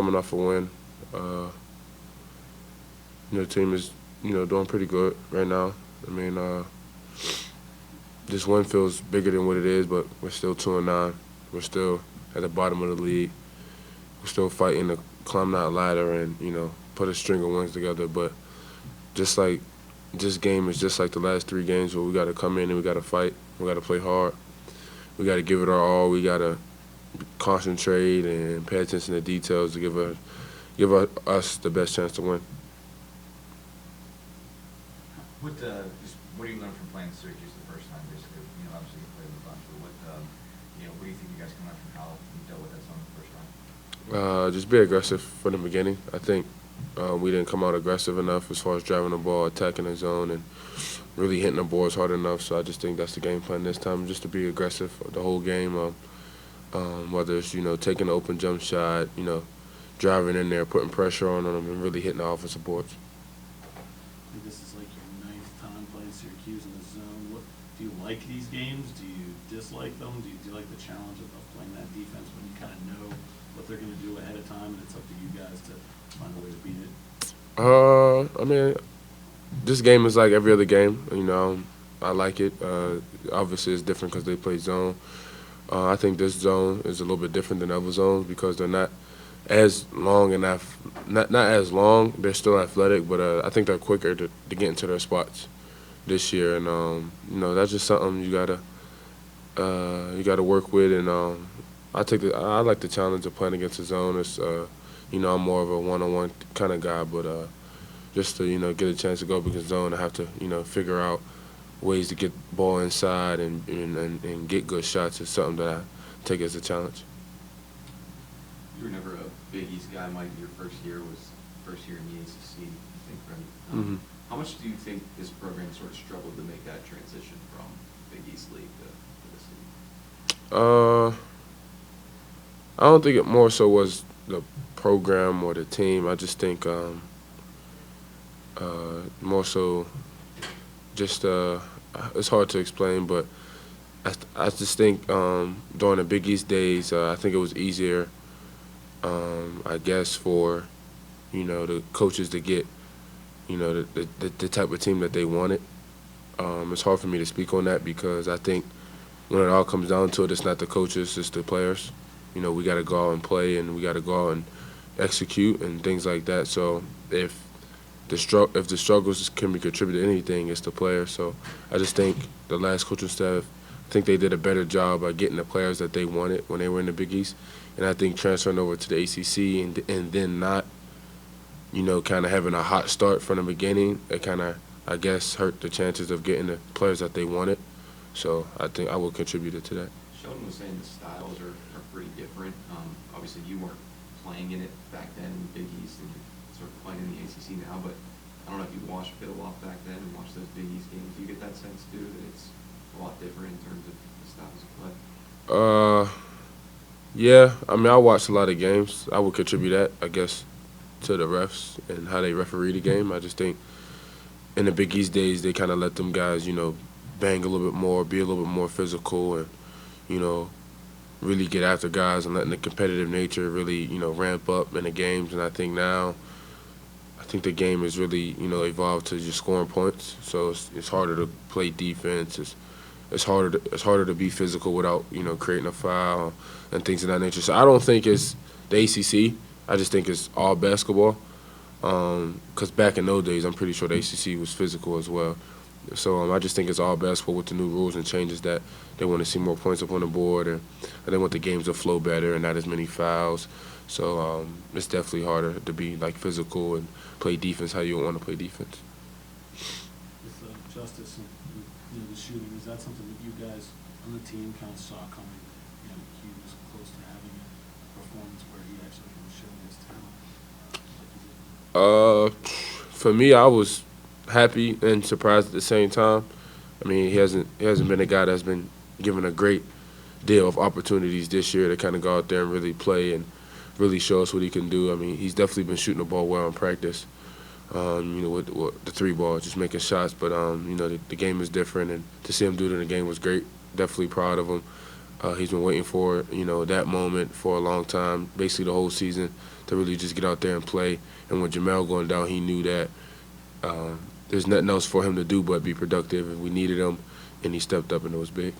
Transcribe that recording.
coming off a win. The team is, doing pretty good right now. I mean, this win feels bigger than what it is, but we're still 2-9. We're still at the bottom of the league. We're still fighting to climb that ladder and, put a string of wins together. But just like this game is just like the last three games where we got to come in and we got to fight. We got to play hard. We got to give it our all. We got to concentrate and pay attention to details to give us the best chance to win. What do you learn from playing Syracuse the first time? Basically, obviously you played with a bunch, but what do you think you guys come out from how you dealt with that zone the first time? Just be aggressive from the beginning. I think we didn't come out aggressive enough as far as driving the ball, attacking the zone, and really hitting the boards hard enough. So I just think that's the game plan this time, just to be aggressive the whole game. Whether it's taking an open jump shot, driving in there, putting pressure on them, and really hitting the offensive boards. I think this is like your ninth time playing Syracuse in the zone. What do you like these games? Do you dislike them? Do you like the challenge of playing that defense when you kind of know what they're going to do ahead of time, and it's up to you guys to find a way to beat it? I mean, this game is like every other game. I like it. Obviously, it's different because they play zone. I think this zone is a little bit different than other zones because they're not as long and not as long. They're still athletic, but I think they're quicker to get into their spots this year. And that's just something you gotta work with. And I like the challenge of playing against the zone. It's I'm more of a one-on-one kind of guy, but just to get a chance to go up against zone, I have to figure out ways to get ball inside and get good shots is something that I take as a challenge. You were never a Big East guy, Mike. Your first year was first year in the ACC, I think, right? Mm-hmm. How much do you think this program sort of struggled to make that transition from Big East League to this league? I don't think it more so was the program or the team. I just think more so just it's hard to explain, but I just think during the Big East days, I think it was easier, I guess, for the coaches to get the type of team that they wanted. It's hard for me to speak on that because I think when it all comes down to it, it's not the coaches, it's the players. We got to go out and play, and we got to go out and execute and things like that. So if the struggles can be contributed to anything, it's the players. So I just think the last coaching staff, I think they did a better job by getting the players that they wanted when they were in the Big East. And I think transferring over to the ACC and then not, kind of having a hot start from the beginning, it kind of, I guess, hurt the chances of getting the players that they wanted. So I think I will contribute to that. Sheldon was saying the styles are pretty different. Obviously, you weren't playing in it back then in the Big East, and you're sort of playing in the ACC now. But I don't know if you watched Pitt a lot back then and watched those Big East games. Do you get that sense too that it's a lot different in terms of the styles of play? Yeah. I mean, I watched a lot of games. I would contribute that, I guess, to the refs and how they referee the game. I just think in the Big East days, they kind of let them guys, bang a little bit more, be a little bit more physical, and really get after guys and letting the competitive nature really, ramp up in the games. And I think now, the game has really, evolved to just scoring points. So it's harder to play defense. It's harder to be physical without, creating a foul and things of that nature. So I don't think it's the ACC. I just think it's all basketball. Because back in those days, I'm pretty sure the ACC was physical as well. So I just think it's all basketball with the new rules and changes that they want to see more points up on the board, and they want the games to flow better and not as many fouls. So it's definitely harder to be physical and play defense how you want to play defense. With justice and the shooting, is that something that you guys on the team kind of saw coming? He was close to having a performance where he actually was showing his talent. For me, I was happy and surprised at the same time. I mean, he hasn't been a guy that's been given a great deal of opportunities this year to kind of go out there and really play and really show us what he can do. I mean, he's definitely been shooting the ball well in practice. With the three ball, just making shots. But the game is different, and to see him do it in the game was great. Definitely proud of him. He's been waiting for that moment for a long time, basically the whole season, to really just get out there and play. And with Jamel going down, he knew that there's nothing else for him to do but be productive, and we needed him, and he stepped up, and it was big.